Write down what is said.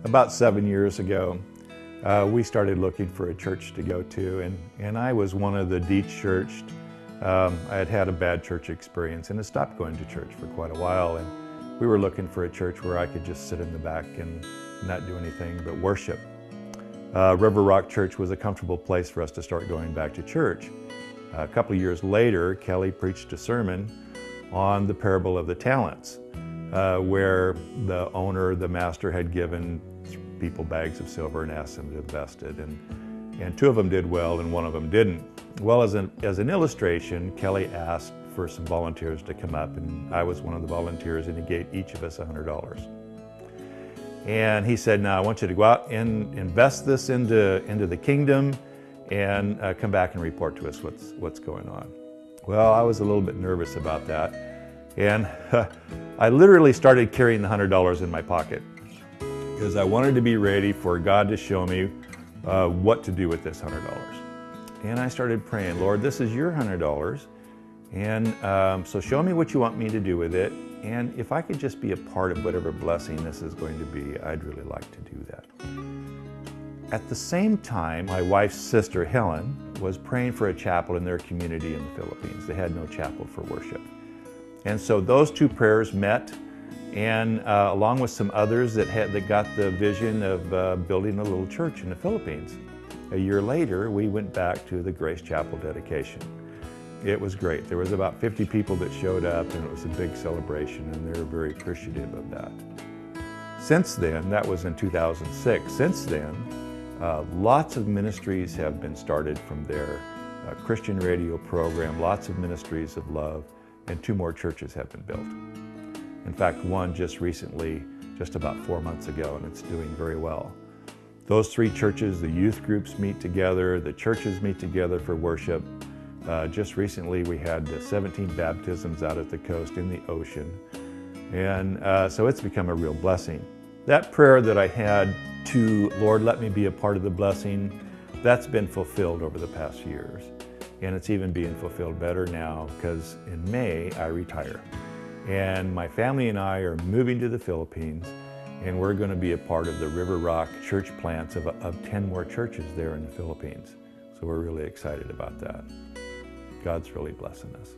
About 7 years ago, we started looking for a church to go to, and I was one of the de-churched. I had had a bad church experience and had stopped going to church for quite a while, and we were looking for a church where I could just sit in the back and not do anything but worship. River Rock Church was a comfortable place for us to start going back to church. A couple of years later, Kelly preached a sermon on the parable of the talents, where the owner, the master, had given people bags of silver and asked them to invest it. And two of them did well and one of them didn't. Well, as an illustration, Kelly asked for some volunteers to come up, and I was one of the volunteers, and he gave each of us $100. And he said, now I want you to go out and invest this into the kingdom and come back and report to us what's going on. Well, I was a little bit nervous about that. And I literally started carrying the $100 in my pocket because I wanted to be ready for God to show me what to do with this $100. And I started praying, Lord, this is your $100. And so show me what you want me to do with it. And if I could just be a part of whatever blessing this is going to be, I'd really like to do that. At the same time, my wife's sister, Helen, was praying for a chapel in their community in the Philippines. They had no chapel for worship. And so those two prayers met, and along with some others that got the vision of building a little church in the Philippines. A year later, we went back to the Grace Chapel dedication. It was great. There was about 50 people that showed up, and it was a big celebration, and they were very appreciative of that. Since then, that was in 2006, since then, lots of ministries have been started from there. A Christian radio program, lots of ministries of love, and 2 more churches have been built. In fact, one just recently, just about 4 months ago, and it's doing very well. Those 3 churches, the youth groups meet together, the churches meet together for worship. Just recently we had 17 baptisms out at the coast in the ocean. And so it's become a real blessing. That prayer that I had to, Lord, let me be a part of the blessing, that's been fulfilled over the past years. And it's even being fulfilled better now because in May I retire. And my family and I are moving to the Philippines, and we're going to be a part of the River Rock church plants of 10 more churches there in the Philippines. So we're really excited about that. God's really blessing us.